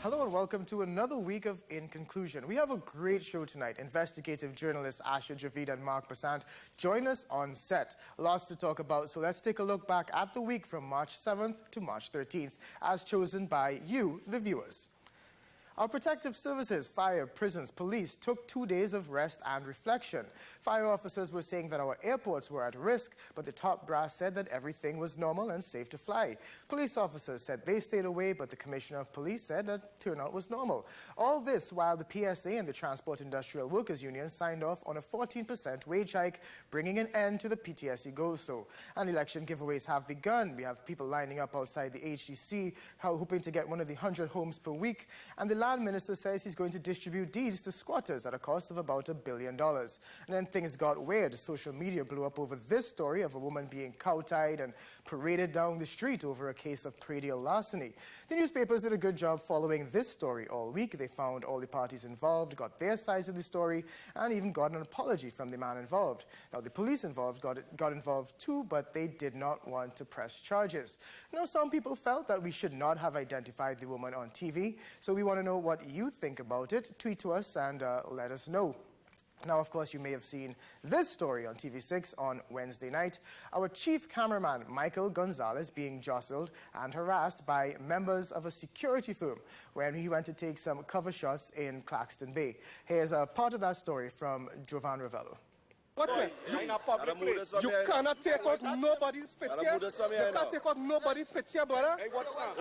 Hello and welcome to another week of In Conclusion. We have a great show tonight. Investigative journalists Asha, Javeed and Bassant join us on set. Lots to talk about, so let's take a look back at the week from March 7th to March 13th, as chosen by you, the viewers. Our protective services, fire, prisons, police took 2 days of rest and reflection. Fire officers were saying that our airports were at risk, but the top brass said that everything was normal and safe to fly. Police officers said they stayed away, but the Commissioner of Police said that turnout was normal. All this while the PSA and the Transport Industrial Workers Union signed off on a 14% wage hike, bringing an end to the PTSE go-so. And election giveaways have begun. We have people lining up outside the HDC, hoping to get one of the 100 homes per week. And the Land Minister says he's going to distribute deeds to squatters at a cost of about $1 billion. And then things got weird. Social media blew up over this story of a woman being cow-tied and paraded down the street over a case of predial larceny. The newspapers did a good job following this story all week. They found all the parties involved, got their sides of the story, and even got an apology from the man involved. Now, the police involved got involved too, but they did not want to press charges. Now, some people felt that we should not have identified the woman on TV, so we want to know what you think about it. Tweet to us and let us know. Now, of course, you may have seen this story on TV6 on Wednesday night. Our chief cameraman, Michael Gonzalez, being jostled and harassed by members of a security firm when he went to take some cover shots in Claxton Bay. Here's a part of that story from Jovan Ravello. What way? In a public place. You cannot take out nobody's picture. You can't take out nobody's picture, brother. Hey, what's that?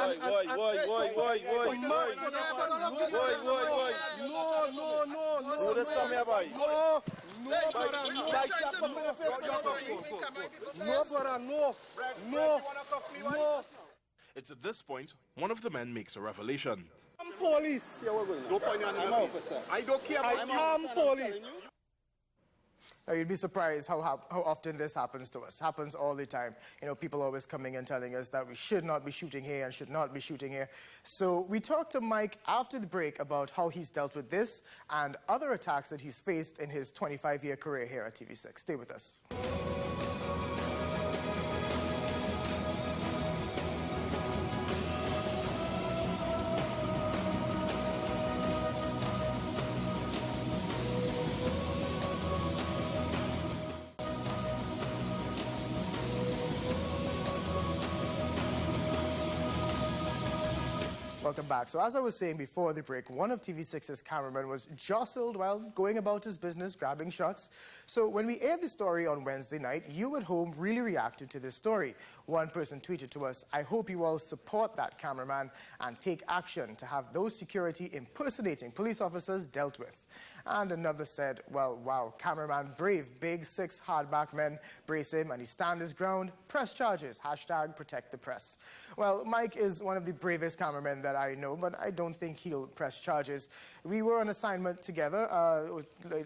No. It's at this point, one of the men makes a revelation. I'm police. Don't point your name, officer. I don't care about I'm police. Now, you'd be surprised how often this happens to us. Happens all the time. You know, people always coming and telling us that we should not be shooting here and should not be shooting here. So we talked to Mike after the break about how he's dealt with this and other attacks that he's faced in his 25-year career here at TV6. Stay with us. Welcome back. So as I was saying before the break, one of TV6's cameramen was jostled while going about his business, grabbing shots. So when we aired the story on Wednesday night, you at home really reacted to this story. One person tweeted to us, "I hope you all support that cameraman and take action to have those security impersonating police officers dealt with." And another said, "Well, wow, cameraman brave, big 6 hardback men, brace him and he stand his ground, press charges, #protect the press." Well, Mike is one of the bravest cameramen that I know, but I don't think he'll press charges. We were on assignment together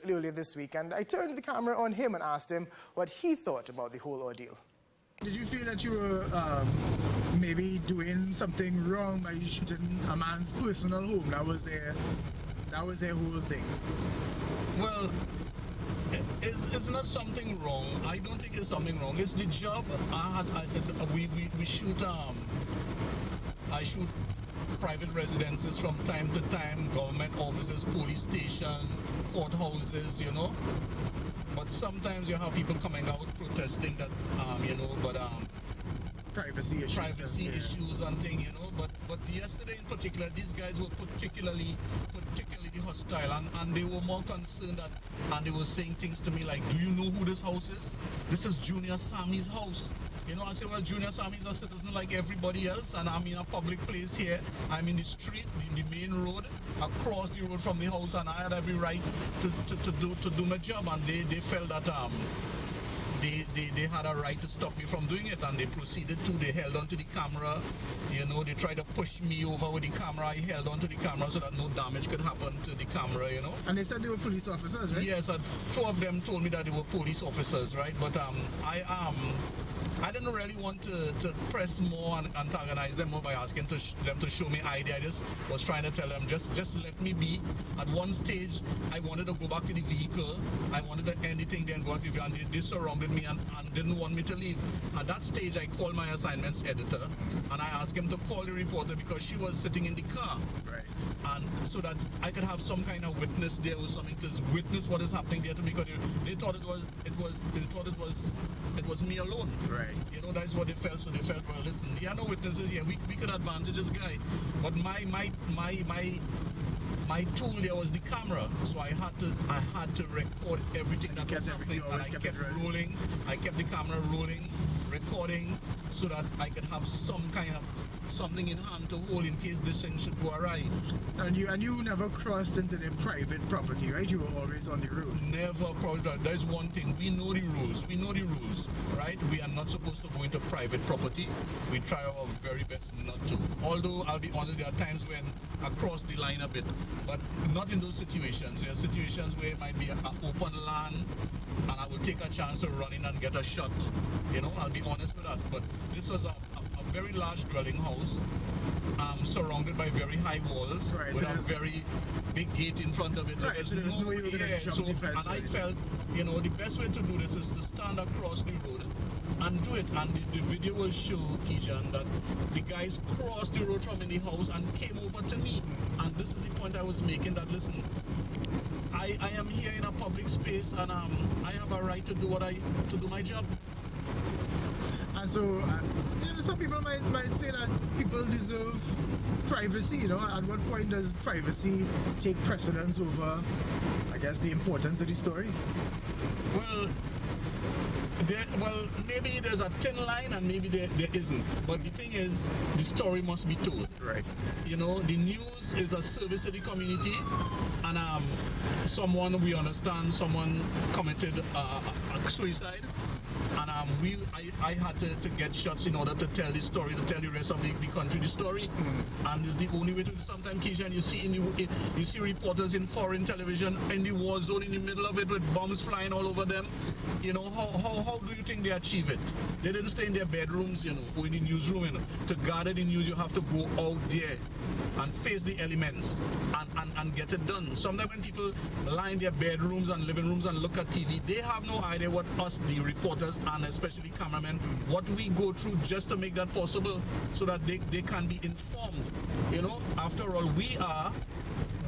earlier this week, and I turned the camera on him and asked him what he thought about the whole ordeal. Did you feel that you were maybe doing something wrong by shooting a man's personal home? That was their whole thing. Well, it's not something wrong. I don't think it's something wrong. It's the job. We shoot. I shoot private residences from time to time, government offices, police station, courthouses, you know. But sometimes you have people coming out protesting that, Privacy issues and things, you know. But yesterday in particular, these guys were particularly hostile, and they were more concerned that, and they were saying things to me like, "Do you know who this house is? This is Junior Sammy's house." You know, I say, well, Junior Sammy's a citizen like everybody else, and I'm in a public place here. I'm in the street, in the main road, across the road from the house, and I had every right to do my job, and they felt that they had a right to stop me from doing it, and they proceeded to. They held onto the camera, you know. They tried to push me over with the camera. I held onto the camera so that no damage could happen to the camera, you know. And they said they were police officers, right? Yes, 2 of them told me that they were police officers, right? But I didn't really want to press more and antagonize them more by asking them to show me ID. I just was trying to tell them, just let me be. At one stage, I wanted to go back to the vehicle. I wanted to anything then go to the vehicle, and they surrounded me and didn't want me to leave. At that stage, I called my assignments editor, and I asked him to call the reporter because she was sitting in the car. Right. And so that I could have some kind of witness there or something to witness what is happening there to me, because they thought it was me alone. Right. You know, that's what they felt. So they felt, well, listen, there are no witnesses here. We could advantage this guy. But my tool there was the camera, so I had to record everything that was happening, and I kept rolling. I kept the camera rolling, recording, so that I could have some kind of something in hand to hold in case this thing should go awry. And you never crossed into the private property, right? You were always on the road. Never crossed that. There's one thing. We know the rules. We know the rules, right? We are not supposed to go into private property. We try our very best not to. Although, I'll be honest, there are times when I cross the line a bit, but not in those situations. There are situations where it might be an open land, and I will take a chance to run in and get a shot. You know, I'll be honest with that. But this was a very large dwelling house, surrounded by very high walls, right, with so a very big gate in front of it. Right, so there's no way you were going to jump the fence. And I felt, you know, the best way to do this is to stand across the road and do it. And the video will show, Keishan, that the guys crossed the road from in the house and came over to me. And this is the point I was making, that listen, I am here in a public space, and I have a right to do my job. And so, you know, some people might say that people deserve privacy. You know, at what point does privacy take precedence over, I guess, the importance of the story? Well, maybe there's a thin line, and maybe there isn't. But the thing is, the story must be told. Right. You know, the news is a service to the community, and we understand someone committed a suicide, and I had to get shots in order to tell the story, to tell the rest of the country the story. And it's the only way to do. Sometimes, Keishan, you see reporters in foreign television in the war zone, in the middle of it, with bombs flying all over them. You know, how do you think they achieve it? They didn't stay in their bedrooms, you know, or in the newsroom, you know. To gather the news, you have to go out there and face the elements and get it done. Sometimes when people lie in their bedrooms and living rooms and look at TV, they have no idea what us, the reporters, and especially cameramen, what we go through just to make that possible, so that they can be informed. You know, after all, we are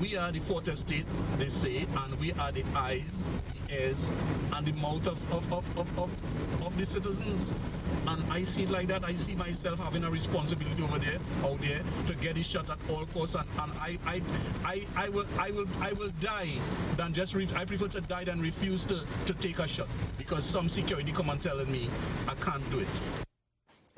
the fourth estate, they say, and we are the eyes, the ears, and the mouth of the citizens. And I see it like that. I see myself having a responsibility out there, to get it shot at all costs. And I will die than just I prefer to die than refuse to take a shot, because some security come and telling me I can't do it.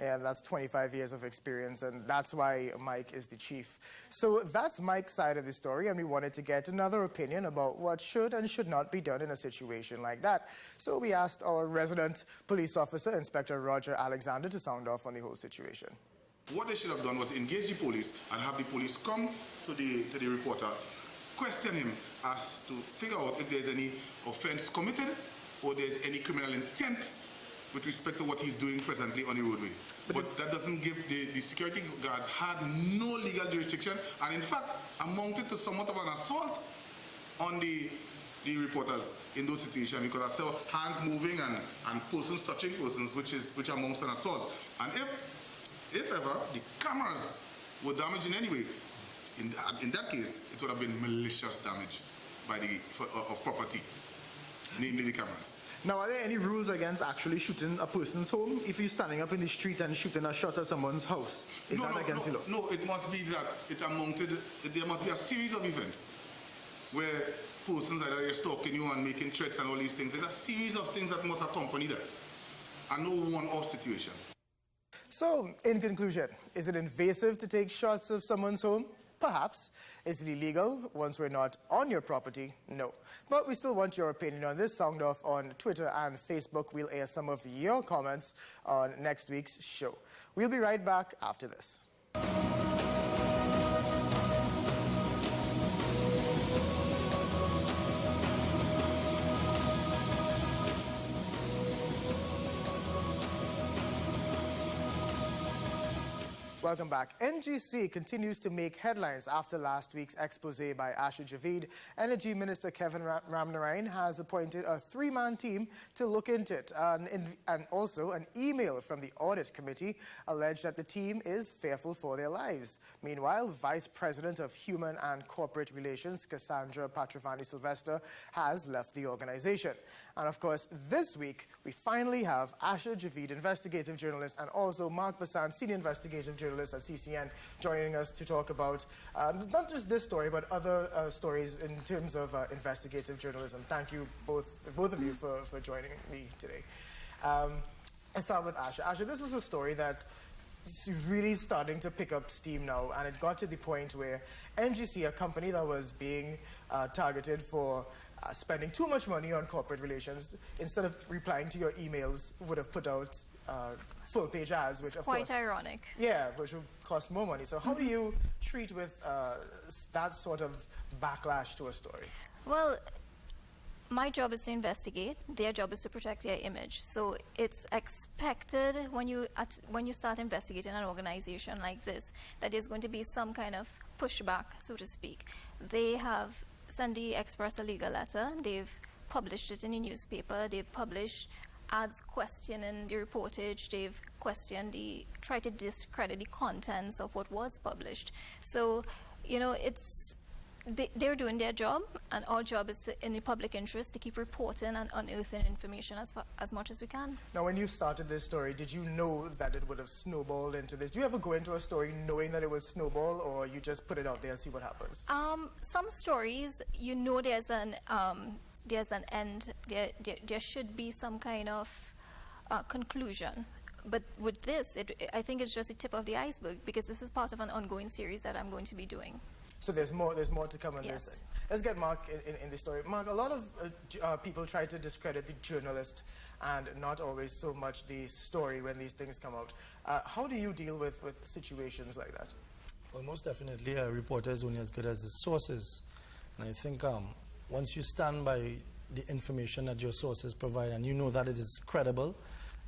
Yeah, that's 25 years of experience, and that's why Mike is the chief. So that's Mike's side of the story, and we wanted to get another opinion about what should and should not be done in a situation like that. So we asked our resident police officer, Inspector Roger Alexander, to sound off on the whole situation. What they should have done was engage the police and have the police come to the reporter, question him as to figure out if there's any offense committed or there's any criminal intent with respect to what he's doing presently on the roadway. But that doesn't give the security guards had no legal jurisdiction, and in fact amounted to somewhat of an assault on the reporters in those situations, because I saw hands moving and persons touching persons, which amounts to an assault. And if ever the cameras were damaged in any way, in that case it would have been malicious damage of property, namely the cameras. Now, are there any rules against actually shooting a person's home if you're standing up in the street and shooting a shot at someone's house? Is that against the law? No, it must be that there must be a series of events where persons are either stalking you and making threats and all these things. There's a series of things that must accompany that, and no one-off situation. So, in conclusion, is it invasive to take shots of someone's home? Perhaps. Is it illegal once we're not on your property? No. But we still want your opinion on this. Sound off on Twitter and Facebook. We'll air some of your comments on next week's show. We'll be right back after this. Welcome back. NGC continues to make headlines after last week's expose by Asha Javeed. Energy Minister Kevin Ramnarine has appointed a three-man team to look into it. And also an email from the Audit Committee alleged that the team is fearful for their lives. Meanwhile, Vice President of Human and Corporate Relations, Cassandra Patravani-Sylvester, has left the organization. And of course, this week, we finally have Asha Javeed, investigative journalist, and also Mark Bassant, senior investigative journalist at CCN, joining us to talk about not just this story, but other stories in terms of investigative journalism. Thank you, both of you, for joining me today. Let's start with Asha. Asha, this was a story that is really starting to pick up steam now, and it got to the point where NGC, a company that was being targeted for spending too much money on corporate relations, instead of replying to your emails, would have put out full-page ads, which of course... Quite ironic. Yeah, which would cost more money. So how do you treat with that sort of backlash to a story? Well, my job is to investigate. Their job is to protect their image. So it's expected when you start investigating an organization like this that there's going to be some kind of pushback, so to speak. They have sent the Express a legal letter. They've published it in the newspaper. They've published ads questioning the reportage. They've tried to discredit the contents of what was published. So, you know, they're doing their job, and our job is in the public interest to keep reporting and unearthing information as much as we can. Now, when you started this story, did you know that it would have snowballed into this? Do you ever go into a story knowing that it would snowball, or you just put it out there and see what happens? Some stories, you know, there's an end. There should be some kind of conclusion. But with this, I think it's just the tip of the iceberg, because this is part of an ongoing series that I'm going to be doing. So there's more to come on Yes. this. Let's get Mark in the story. Mark, a lot of people try to discredit the journalist and not always so much the story when these things come out. How do you deal with situations like that? Well, most definitely, a reporter is only as good as the sources. And I think once you stand by the information that your sources provide and you know that it is credible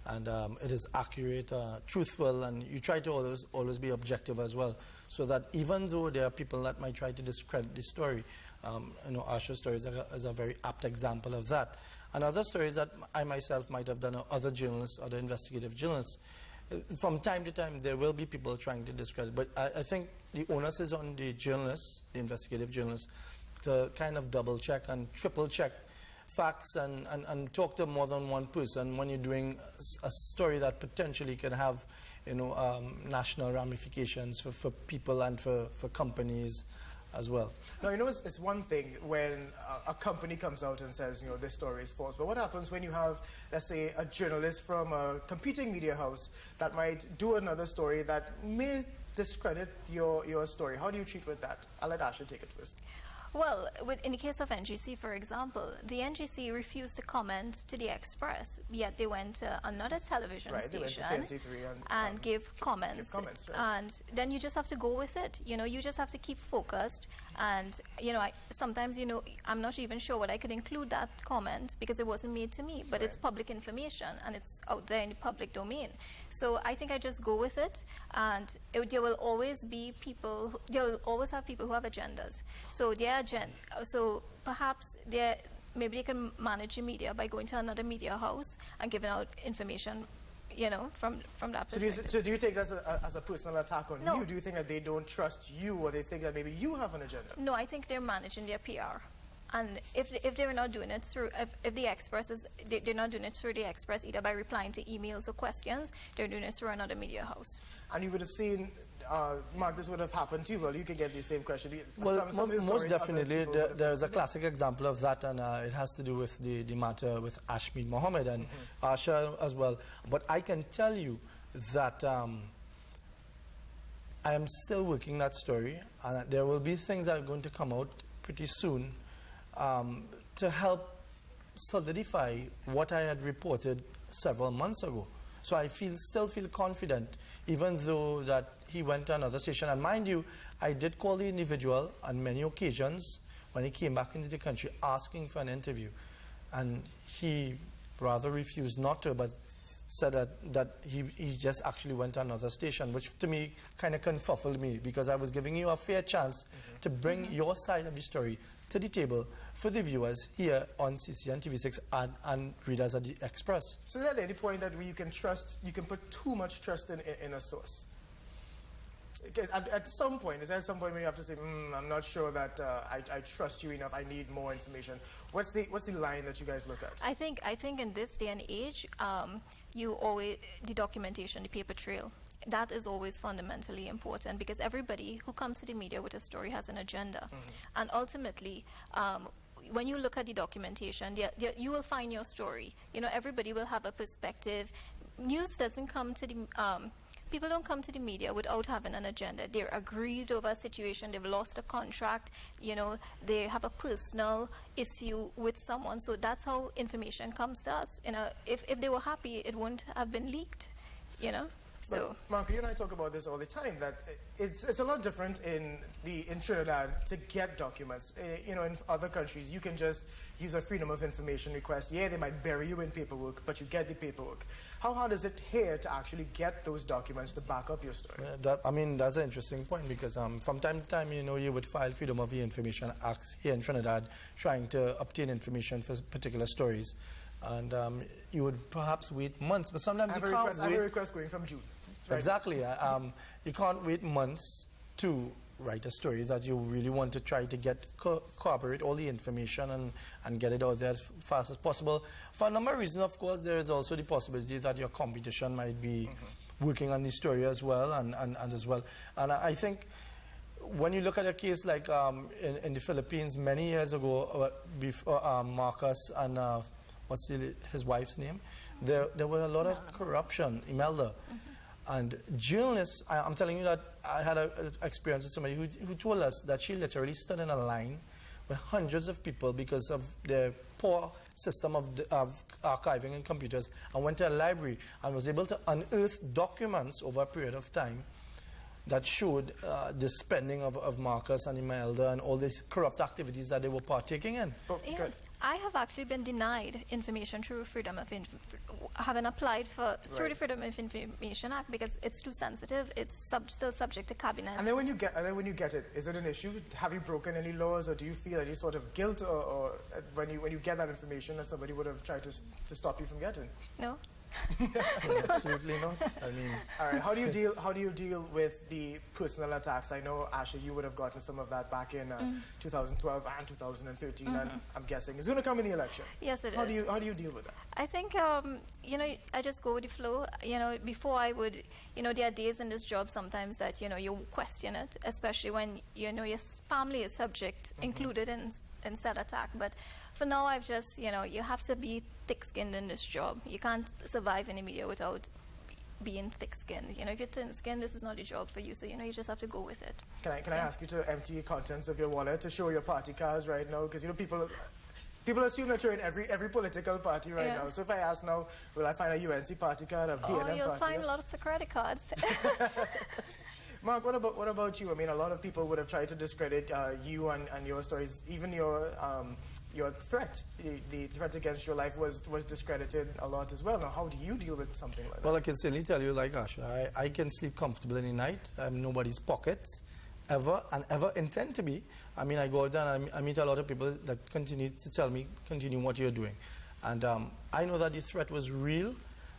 and it is accurate, truthful, and you try to always be objective as well, so that even though there are people that might try to discredit the story, you know, Asha's story is a very apt example of that. And other stories that I myself might have done, or other journalists, other investigative journalists, from time to time there will be people trying to discredit. But I think the onus is on the journalists, the investigative journalists, to kind of double check and triple check facts and talk to more than one person when you're doing a story that potentially could have, you know, national ramifications for people and for companies as well. Now, you know, it's one thing when a company comes out and says, you know, this story is false. But what happens when you have, let's say, a journalist from a competing media house that might do another story that may discredit your story? How do you treat with that? I'll let Asha take it first. Well, in the case of NGC, for example, the NGC refused to comment to the Express, yet they went to another television station they went to CNC3 and gave comments. Right. And then you just have to go with it. You know, you just have to keep focused. And, you know, sometimes, you know, I'm not even sure what I could include that comment because it wasn't made to me, but it's public information and it's out there in the public domain. So I think I just go with it, and there will always be people, there will always have people who have agendas. So so perhaps maybe they can manage the media by going to another media house and giving out information, you know, from that perspective. So do you take that as a personal attack on No. you? Do you think that they don't trust you, or they think that maybe you have an agenda? No, I think they're managing their PR. And if they're not doing it through, if the Express is, they're not doing it through the Express either by replying to emails or questions, they're doing it through another media house. And you would have seen, Mark, this would have happened to you. Well, you could get the same question. Well, most definitely, there's a classic example of that, and it has to do with the matter with Ashmead Mohammed and Asha as well. But I can tell you that I am still working that story, and there will be things that are going to come out pretty soon to help solidify what I had reported several months ago. So I still feel confident, even though that he went to another station. And mind you, I did call the individual on many occasions when he came back into the country asking for an interview. And he rather refused not to, but said that he just actually went to another station, which to me kind of confuffled me, because I was giving you a fair chance to bring your side of the story to the table for the viewers here on CC and TV6 and readers at the Express. So is there any point that you can put too much trust in a source? At some point, is there some point when you have to say, I'm not sure that I trust you enough, I need more information? What's the line that you guys look at? I think in this day and age, the documentation, the paper trail, that is always fundamentally important, because everybody who comes to the media with a story has an agenda. And ultimately, when you look at the documentation, you will find your story. You know, everybody will have a perspective. News doesn't come to the... people don't come to the media without having an agenda. They're aggrieved over a situation. They've lost a contract. You know, they have a personal issue with someone. So that's how information comes to us. You know, if they were happy, it wouldn't have been leaked. You know. So, Mark, you and I talk about this all the time, that it's a lot different in Trinidad to get documents. You know, in other countries, you can just use a freedom of information request. Yeah, they might bury you in paperwork, but you get the paperwork. How hard is it here to actually get those documents to back up your story? That's an interesting point, because from time to time, you know, you would file Freedom of Information Acts here in Trinidad trying to obtain information for particular stories. And you would perhaps wait months, but sometimes you can't wait. I have a request going from June. Right. Exactly. You can't wait months to write a story that you really want to try to get corroborate all the information and get it out there as fast as possible. For a number of reasons, of course, there is also the possibility that your competition might be working on the story as well, and as well. And I think when you look at a case like in the Philippines many years ago, before Marcus and what's his wife's name, there was a lot of corruption, Imelda. And journalists, I'm telling you that I had an experience with somebody who told us that she literally stood in a line with hundreds of people because of the poor system of archiving and computers, and went to a library and was able to unearth documents over a period of time that showed the spending of Marcus and Imelda and all these corrupt activities that they were partaking in. Yeah, I have actually been denied information through Freedom of having applied through the Freedom of Information Act, because it's too sensitive. It's still subject to cabinet. And then when you get it, is it an issue? Have you broken any laws, or do you feel any sort of guilt, or when you get that information that somebody would have tried to stop you from getting? No. Absolutely not. I mean, all right. How do you deal with the personal attacks? I know, Asha, you would have gotten some of that back in 2012 and 2013, and I'm guessing it's going to come in the election. Yes, it is. How do you deal with that? I think you know, I just go with the flow. You know, before I would, you know, there are days in this job sometimes that, you know, you question it, especially when, you know, your family is included in said attack. But for now, I've just, you know, you have to be thick-skinned in this job. You can't survive in the media without being thick-skinned. You know, if you're thin-skinned, this is not a job for you. So, you know, you just have to go with it. Can I ask you to empty the contents of your wallet to show your party cards right now? Because, you know, people assume that you're in every political party right now. So if I ask now, will I find a UNC party card, a BNM party? You'll find lots of credit cards. Mark, what about you? I mean, a lot of people would have tried to discredit you and your stories. Even your threat, the threat against your life was discredited a lot as well. Now, how do you deal with something like that? Well, I can certainly tell you, like Asha, I can sleep comfortably in the night. I'm nobody's pocket, ever intend to be. I mean, I go out there and I meet a lot of people that continue to tell me, continue what you're doing. And I know that the threat was real.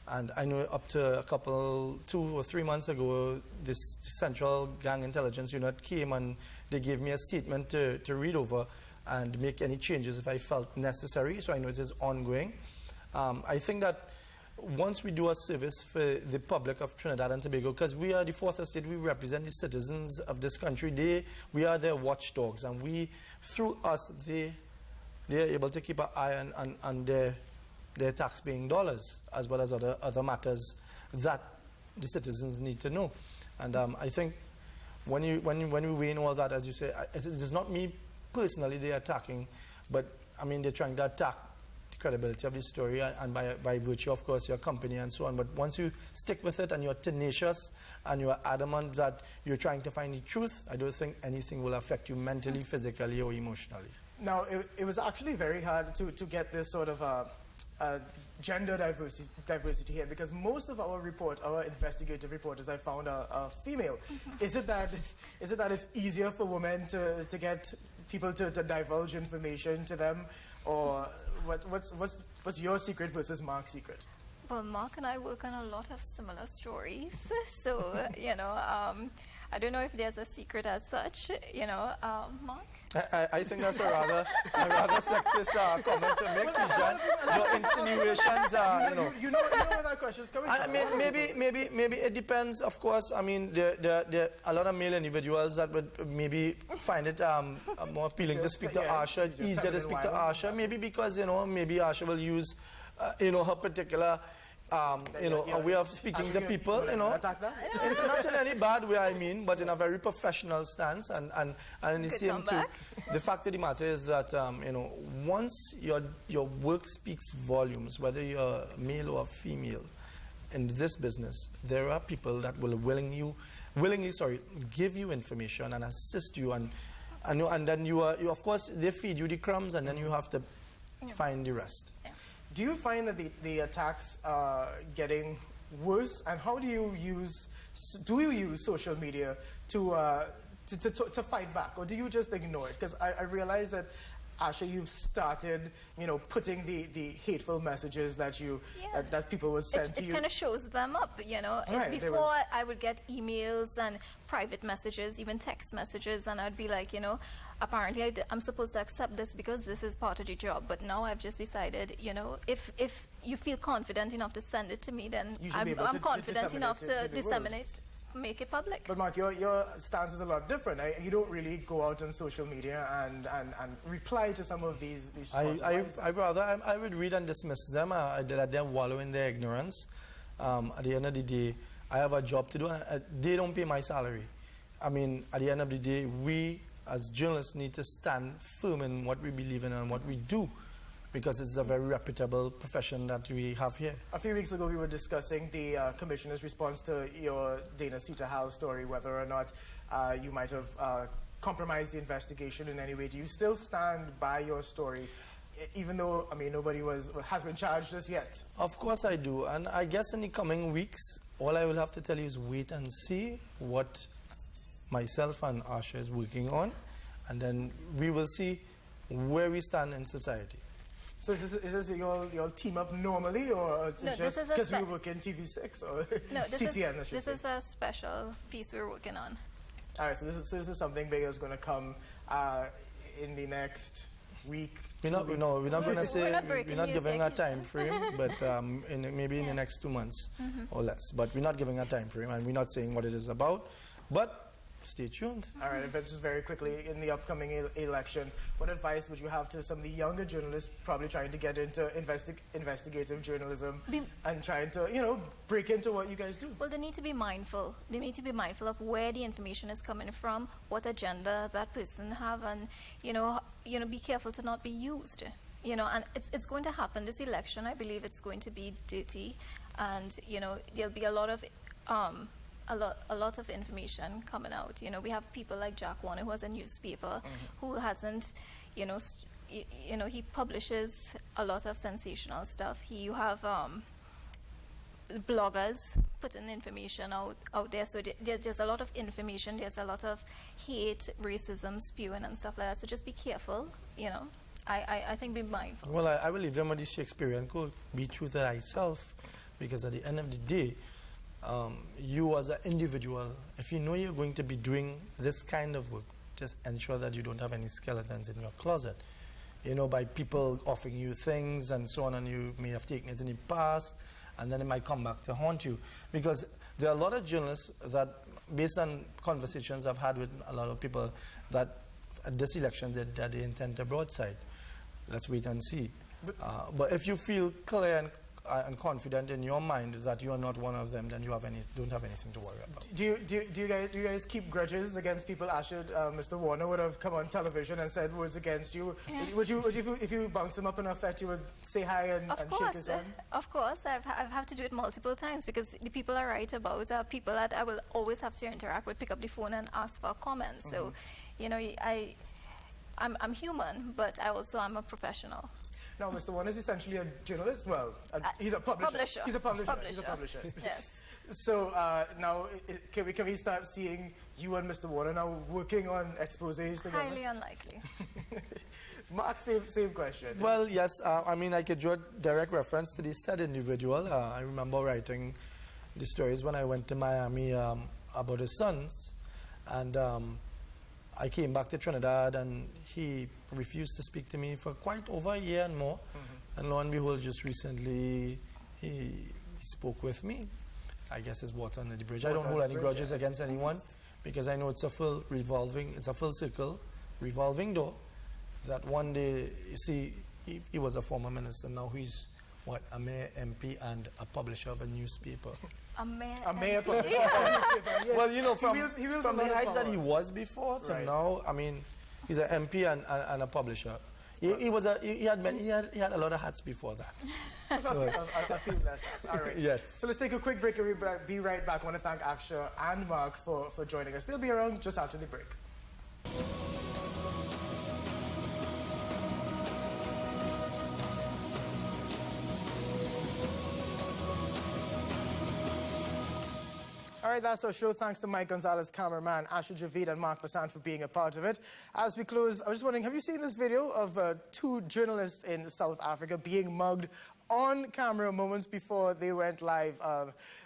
And I know up to 2 or 3 months ago, this Central Gang Intelligence Unit came and they gave me a statement to read over and make any changes if I felt necessary. So I know it is ongoing. I think that once we do a service for the public of Trinidad and Tobago, because we are the fourth estate, we represent the citizens of this country. We are their watchdogs, and through us, they are able to keep an eye on their tax-paying dollars, as well as other matters that the citizens need to know. And I think when we weigh in all that, as you say, it is not me personally they're attacking, but I mean they're trying to attack the credibility of the story, and by virtue, of course, your company and so on. But once you stick with it and you're tenacious and you're adamant that you're trying to find the truth, I don't think anything will affect you mentally, physically, or emotionally. Now, it was actually very hard to get this sort of gender diversity here? Because most of our investigative reporters I found are female. Is it that it's easier for women to get people to divulge information to them, or what's your secret versus Mark's secret? Well, Mark and I work on a lot of similar stories, so I don't know if there's a secret as such. Mark. I think that's a rather sexist comment to make, Kishan. Your insinuations are, You know where that question's coming from. I mean, maybe it depends. Of course, I mean, there are a lot of male individuals that would maybe find it more appealing to speak to Asha, easier to speak to Asha. Maybe because maybe Asha will use her particular. A way of speaking to people, not in any bad way, I mean, but in a very professional stance, and in the same too. The fact of the matter is that once your work speaks volumes, whether you're male or female, in this business, there are people that will willingly give you information and assist you, and then you of course they feed you the crumbs, and then you have to find the rest. Yeah. Do you find that the attacks are getting worse, and how do you use social media to fight back, or do you just ignore it? Because I realize that, Asha, you've started, putting the hateful messages that that people would send to you. It kind of shows them up, Right, Before I would get emails and private messages, even text messages, and I'd be like, apparently I'm supposed to accept this because this is part of the job. But now I've just decided, if you feel confident enough to send it to me, then I'm confident enough to disseminate. Make it public. But Mark, your stance is a lot different. You don't really go out on social media and reply to some of these I would read and dismiss them. I let them wallow in their ignorance. At the end of the day, I have a job to do, and they don't pay my salary. I mean, at the end of the day, we as journalists need to stand firm in what we believe in and what we do, because it's a very reputable profession that we have here. A few weeks ago, we were discussing the Commissioner's response to your Dana Sita-Hal story, whether or not you might have compromised the investigation in any way. Do you still stand by your story, even though, nobody has been charged just yet? Of course I do, and I guess in the coming weeks, all I will have to tell you is wait and see what myself and Asha is working on, and then we will see where we stand in society. So is this your team up normally, or just because we work in TV6 or CCN? This is a special piece we're working on. All right, so this is something big that's going to come in the next week. We're not going to say we're not giving a time frame, but maybe in the next 2 months or less. But we're not giving a time frame, and we're not saying what it is about. But stay tuned. All right, and just very quickly, in the upcoming election, what advice would you have to some of the younger journalists probably trying to get into investigative journalism and trying to, break into what you guys do? Well, they need to be mindful. They need to be mindful of where the information is coming from, what agenda that person have, and, be careful to not be used. And it's going to happen. This election, I believe it's going to be dirty, and, there'll be a lot of information coming out. We have people like Jack Warner, who has a newspaper, who hasn't, he publishes a lot of sensational stuff. You have bloggers putting information out there. So there's a lot of information. There's a lot of hate, racism, spewing, and stuff like that. So just be careful. I think be mindful. Well, I will leave them with the Shakespearean quote: "Be true to thyself," because at the end of the day, you as an individual, if you know you're going to be doing this kind of work, just ensure that you don't have any skeletons in your closet. By people offering you things and so on, and you may have taken it in the past, and then it might come back to haunt you. Because there are a lot of journalists that, based on conversations I've had with a lot of people, that at this election that they intend to broadside. Let's wait and see. But if you feel clear and confident in your mind that you are not one of them, then you don't have anything to worry about. Do you guys keep grudges against people? Asha, Mr. Warner would have come on television and said words against you. Yeah. Would you, if you bounce him up in a fet, you would say hi and shake his hand? Of course, I've had to do it multiple times, because the people I write about are people that I will always have to interact with, pick up the phone and ask for comments. So, I'm human, but I also am a professional. Now, Mr. Warner is essentially a journalist. Well, he's a publisher. He's a publisher. He's a publisher. Yes. So now, can we start seeing you and Mr. Warner now working on exposés together? Highly unlikely. Mark, same question. Well, yes. I mean, I could draw direct reference to the said individual. I remember writing the stories when I went to Miami about his sons. And I came back to Trinidad, and he refused to speak to me for quite over a year and more. Mm-hmm. And lo and behold, just recently, he spoke with me. I guess it's water under the bridge. I don't hold any grudges against anyone, because I know it's a full circle, revolving door, that one day, you see, he was a former minister. Now he's, a mayor, MP, and a publisher of a newspaper. A mayor publisher. Yes. Well, you know, from he the heights that he was before to now, I mean, he's an MP and a publisher. He had a lot of hats before that. I feel less hats. All right. Yes. So let's take a quick break and we'll be right back. I want to thank Asha and Mark for joining us. They'll be around just after the break. All right, that's our show. Thanks to Mike Gonzalez, cameraman, Asha, Javeed, and Mark Bassant for being a part of it. As we close, I was just wondering, have you seen this video of two journalists in South Africa being mugged on camera moments before they went live?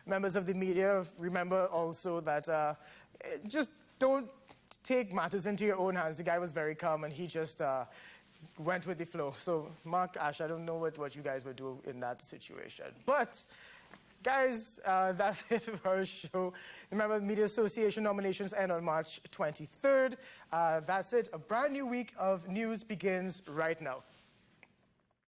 Members of the media, remember also that just don't take matters into your own hands. The guy was very calm, and he just went with the flow. So, Mark, Asha, I don't know what you guys would do in that situation. But guys, that's it for our show. Remember, the Media Association nominations end on March 23rd. That's it. A brand new week of news begins right now.